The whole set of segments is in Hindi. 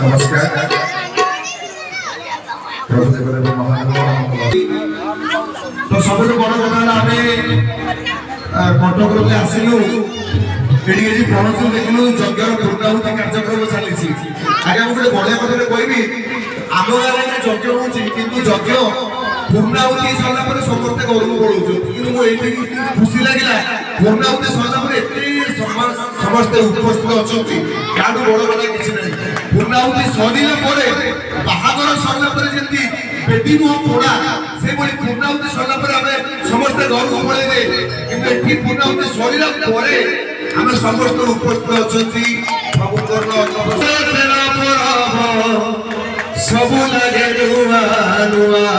नमस्कार तो सब बड़ कथा कटक आसलु ये पहुँचू देखलु यज्ञ पूर्णाहुति कार्यक्रम चली आगे मुझे बढ़िया कथा कहबी आम गाँव में यज्ञ होज्ञ पूर्णाहुति सरला समस्ते घर को पड़ो कि खुशी लगे पूर्णाहुति सरला समस्ते उपस्थित अच्छा बड़ कथा किसी ना पूर्णाहुति सरला बाहागर सरला जमी बेटी मुह पोड़ा से पूर्णाहुति सरला समस्ते घर को पड़े कि पूर्णाहुति सरला आम समस्त उपस्थित अच्छा सब लगे नुआ नुआ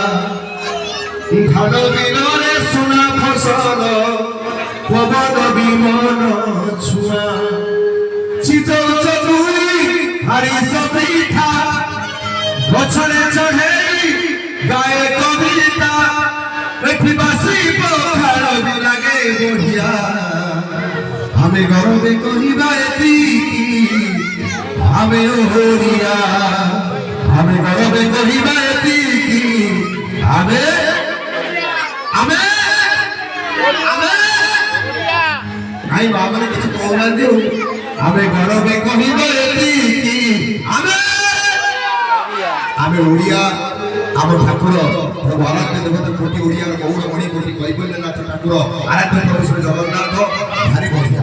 धान बिलरे सुना फसल पवन विमान छुआ चितौ चतुरी हरिष पीठा गछरे चढ़े गाए कविता बासी पखाड़ भी लगे बढ़िया हमें गौरव कहवा हमें ओरिया हमें गौरव कहवा हमें आई बाबा ने किसी कहना दियो हमें गौरव कहवा हमें ओडिया आम ठाकुर भारत देवता कोटि ओडिया गौड़ मणि कोटि कैबल्यनाथ ठाकुर आराध्य प्रभु श्री जगन्नाथ भारी बढ़िया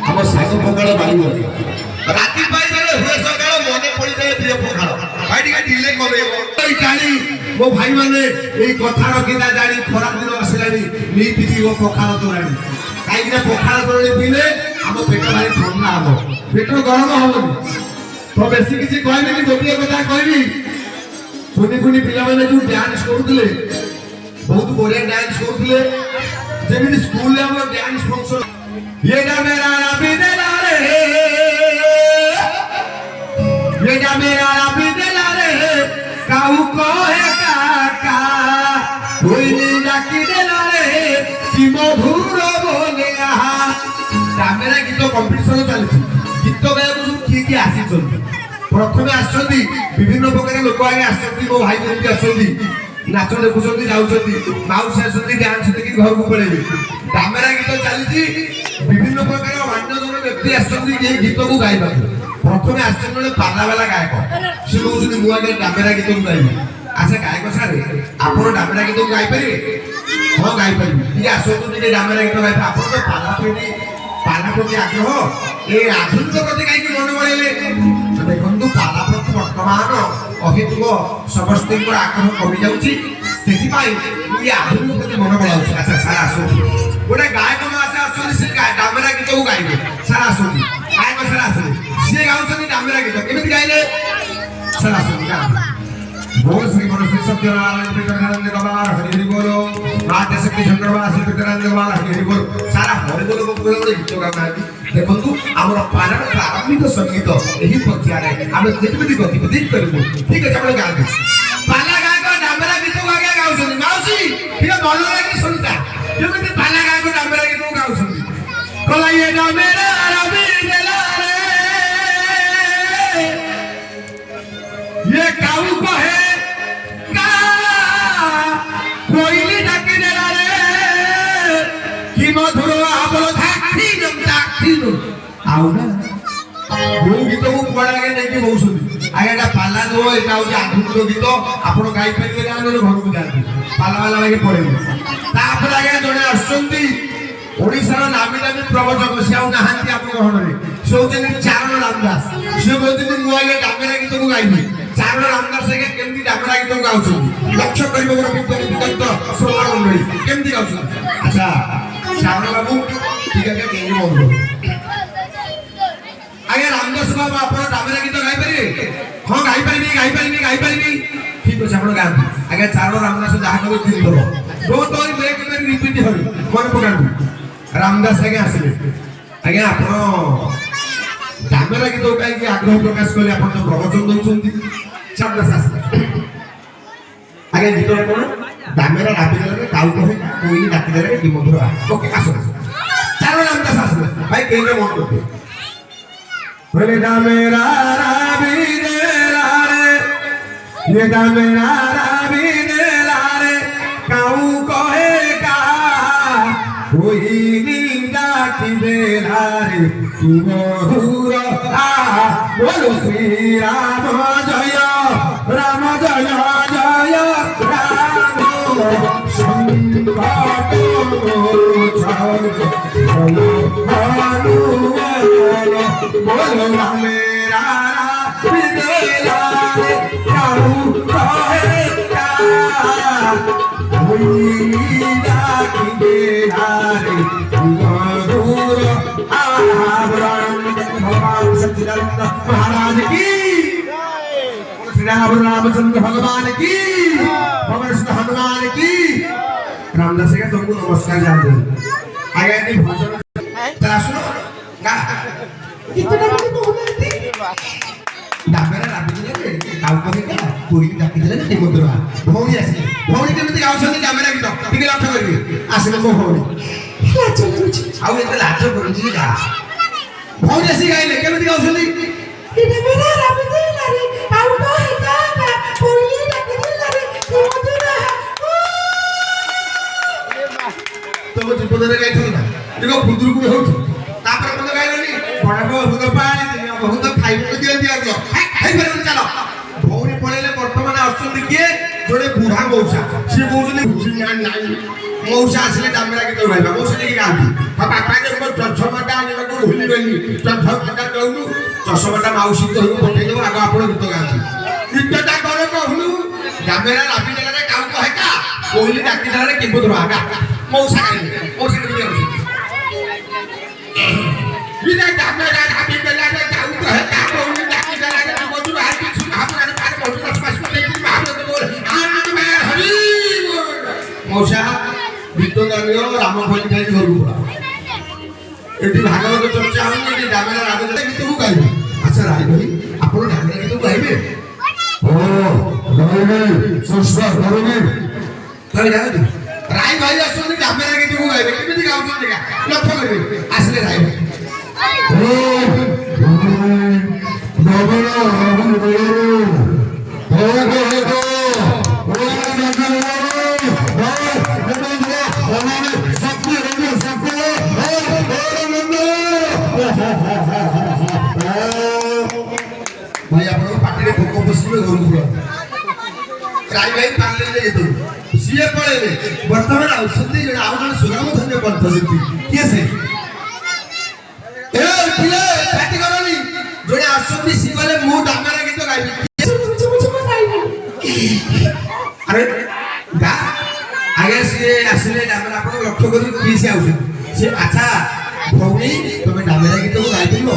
आम साग पखाड़ बाड़ी बढ़िया राति पाई गले हुए सकाळ मने पड़ी जाए प्रिय पखाड़ भाई टिके ढिले कमेबो टाणी मो भाई माने एई कथार किना जानी खरा दिन आसिलानी नी पिटी वो पखाड़ तोरानी काई ना पखाड़ तोरानी पीले आम पेट भारी ठंडा हबो पेट गरम हबोनी तो बेसी किछि कहबी कि गोटिए कथा कहबी कुनी कुनी पिला माने जो डांस करथले बहुत बढ़िया डांस करथले जेमिति स्कूल ले हम डांस फंक्शन ये ना मेरा रबी दिला रे ये ना मेरा रबी दिला रे काऊ कहे काका कोई नहीं डाकी दिला रे कि मधुर बोले आहा कामेरा गीत कंपटीशन चलछि गीत गायक सब की आसी चलछि प्रथमे आछंती विभिन्न प्रकार लोक आगे आछंती मो भाई जेमति आछंती नाच देखुछंती जाउछंती माउस आछंती डांस देखि घर को पळेबे कामेरा गीत चलछि विभिन्न प्रकार अन्य व्यक्ति आछंती जे गीत को गाइबा प्रथमे आछंती पाला वाला गायक से कहउछंती मु आगे कामेरा गीत को गाइबे अच्छा गायक सारे आपण कामेरा गीत को गाइ परिबे हां गाइ परिबे ये आछंती जे कामेरा गीत गाइ आपण तो पाला प्रति आग्रह ए आधुनिक प्रति गायकी मन बळेले देखु पाला प्रति वर्तमान अहेतुक समस्त आग्रह कमी जाऊँगी से आधुनिक प्रति मन बढ़ाऊँ अच्छा सारा आस गोटे गायक से डामेरा गीत को गाइबे सारा आस गायक सारा आस सी गाँव डामेरा गीत केमी गाइले सारा आस बोल श्री मन श्री सत्यनारायण पितरानंद गवार हरि बोलो नाट्य शक्ति चंद्रवास पितरानंद गवार हरि बोलो सारा हरि बोलो को बोले गीत गाना देखु आमर पालार प्रारंभिक संगीत यही प्रक्रिया आम जेमती गतिविधि करूँ ठीक है आप गाँव पाला गायक डामेरा गीत को आगे गाँव माउसी ठीक भल लगे शुणता जमी पाला गायक डामेरा गीत को गाँव कला ये डामेरा रबी दिला रे ये काऊ कहे का कोइली डाकी दिला रे कि मधुर आपलो आउ ना वो गीत को पड़ा के नहीं कि बहुसुंदी आगे एटा पाला दो एटा हो आधुनिक गीत आपण गाई परिबे ना घर को जाती पाला वाला लागे पड़े तापर आगे जने आसुंदी ओडिसा रो नामी नामी प्रवचक से आउ नाहंती आपण गहन रे से होचन चारण रामदास से कहते मु आगे डामेरा गीत को गाइबी चारण रामदास के केमती डामेरा गीत को गाउछु लक्ष्य करिबो विद्वत श्रोता मंडली केमती गाउछु अच्छा चारण बाबू ठीक है के बोल आगे रामदास बाबू आप डामेरा गीत गाई पारे हाँ गाई पारि ठीक अच्छे आप गाँव आगे चारण रामदास जहाँ कह तीन थर दो तो ब्रेक रिपीट हो मन पका रामदास आगे आसले आगे आप डामेरा गीत कहीं आग्रह प्रकाश कले आप जो प्रवचन दौरान रामदास आसले आगे गीत कौन डामेरा राबिदेले काउ कहे कोई डाकिदेले कि मधुर ओके आसो चारण रामदास आसले भाई कहीं मन करते बोले डामेरा राबिदेला ये मेरा रावी देला रे काऊ कहेगा कोई नींदा की देला रे तू मधुर आ बोलो श्री राम जय जय राम संकट मोचन हनुमान बोलो मेरा विदेला रे काऊ कहेगा नींदा की देला रे मधुर भगवान सच्चिदानंद महाराज की श्री रामचंद्र भगवान की भगवान श्री हनुमान की रामदास के तुमको नमस्कार जानते आगे नहीं भजन चला सुनो ना कितना भी बोलते डाबेरा राबी दिले काउ कहिका पुरी डाकी दिले ने मधुरा भौणी आसी भौणी केमिति गाउछन डाबेरा गीत टिके लक्ष्य करबी आसिले को भौणी लाज करूची आउ एते लाज करूची गा भौणी आसी गाइले केमिति गाउछन डाबेरा राबी दिले रे काउ कहिका पुरी डाकी दिले रे मधुरा तो जीवन रे गाइथल ना देखो फुदुर को होछ तापर कोन गाइलोनी बड़ा बहुत पानी बहुत खाइबो दिया दिया हाय पर चलो भौणी पळेले वर्तमान आछन किए जोडे बुढा मौसा से बोजले बुझी नाही मौसा आसले डामेरा गीत गाइबा मौसा की गाती पापा के को चछमाटा आने को भूली गनी चछमाटा कहू चछमाटा माउसी को पठे देबो आगो आपण गीत गाती गीतटा करे कहू डामेरा राबी देला रे काउ कहेका कोइली डाकी देला रे केबो धरागा मौसा की गाती विदा डामेरा राबी देला रे काउ कहेका कोइली डाकी देला रे मधुर हाथी सुहाबरा रे पार मधुर स्पर्श को देखि महाप्रभु बोल आनंद में हरि मौसा गीत गानियो राम भजन गाई घर पड़ा एटी भागवत चर्चा होनी एटी डामेरा राबी देला गीत को गाइबे अच्छा राय भाई आपण डामेरा गीत गाइबे ओ गाइबे संस्कार करोगे कहि जाओ राय भाई असोनी डामेरा गीत को गाइबे केमिति गाउछन देखा लक्ष्य करबे आसले राय भाई ओ डामेरा राबी देला भाई आपण पार्टी रे भोको बसिबे घर को राय भाई पाले ले जेतो सीए पळेले वर्तमान औषधि जे आउन सुगाम धन्य पंथ जेती के से ए पिले पार्टी करनी जोडे औषधि सीगले मु डामेरा गीत गाइबी अरे गा आगे से आसले डामेरा आपण लक्ष्य करी की से औषधि से अच्छा भौणी तमे डामेरा गीत को गाइ दिलो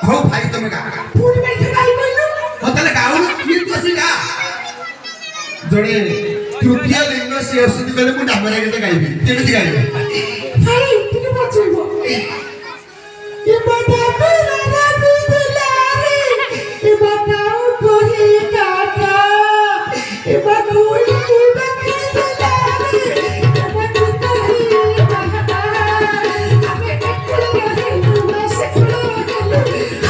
हो भाई तुम गा पूरी बैठ के गाई बोलो हो तले गाउन की तो सी गा जोड़े तृतीय लिंग से औषधि बेले को डामेरा गीत गाइबी केमिति गाइबे भाई तिने बचैबो ए बाबा मेरा राबी दिला रे ए बताओ कोही काका ए बाबू की बाकी दिला रे ए बाबू कही बहाना हमें कल रहे तू बस करो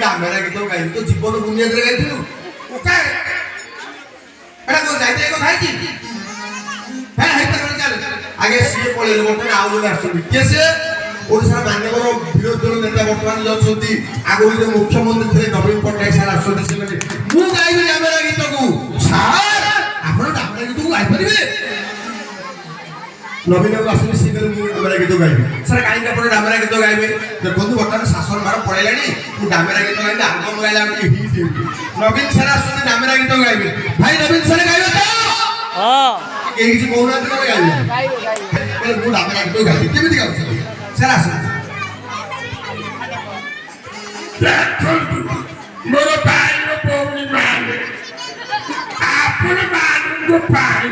डामेरा गीत गाई तो जीवन दुनिया रे गाइथिलु ओके एटा को जाइते को भाई जी है पर चल आगे सीए पळेल वर्तमान आउ लोग आछन केसे ओडिसा मान्यवर विरोध दल नेता वर्तमान जछंती आगो जे मुख्यमंत्री थे नवीन पटनायक सर आछन से मु गाइबे डामेरा गीत को सर आपण डामेरा गीत को गाइ परिबे नवीन आसने सीधे डामेरा गीत गाइबे सर काई आपण डामेरा गीत गाइबे देखो वर्तमान शासन मार पळेलानी मु डामेरा गीत गाइबे आगम गाइला हिट नवीन सर आसने डामेरा गीत गाइबे भाई नवीन सर गाइबे तो हां के किछि कोना तो गाइबे गाइबे मु डामेरा गीत गाइबे केमिति गाउ सर आसने मोर भाई रो पौनी मान आपण मान को पाई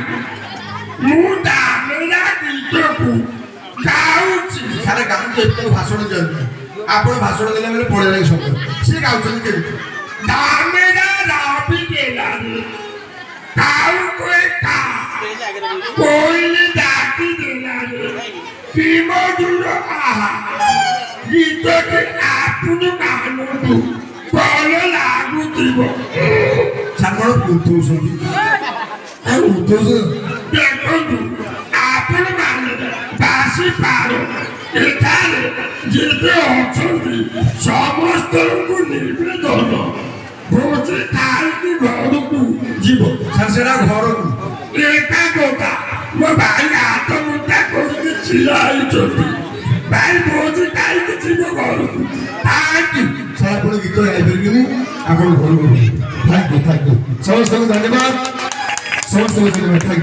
मु डामेरा गीत को गाउछि सारे गाम के भाषण दियंती आपण भाषण देले बेले पळे लाग सब से गाउछन के डामेरा राबी देला रे काउ कोई का कोई डाकी देला रे কি মধুর আহা গীতটি আপনি ମାନନ୍ତୁ ଭଲ ଲାଗୁଥିବ। ସାଙ୍ଗର ଉଠଉଛନ୍ତି ଆଉ ଉଠଉଛ ଦେଖନ୍ତୁ ଆପଣ ମାନେ ବାସି ପାର ଏଠାରେ ଯେତେ ଅଛନ୍ତି ସମସ୍ତଙ୍କୁ ନିବେଦନ ଭୋଜି ଖାଇକି ଘରକୁ ଯିବ। ସେଟା ଘରକୁ ଏକା କଥା ମୋ ଭାଇ ହାତ ମୁଠା କରିକି ଛିଡ଼ା ହେଇଛନ୍ତି। ଭାଇ ଭୋଜି ଖାଇକି ଯିବ ଘରକୁ। ସାରା ପୁଣି ଗୀତ ଗାଇପାରିବିନି ଆପଣ ଘରକୁ ଥ୍ୟାଙ୍କ ୟୁ ସମସ୍ତଙ୍କୁ ଧନ୍ୟବାଦ ସମସ୍ତଙ୍କୁ ଧନ୍ୟବାଦ।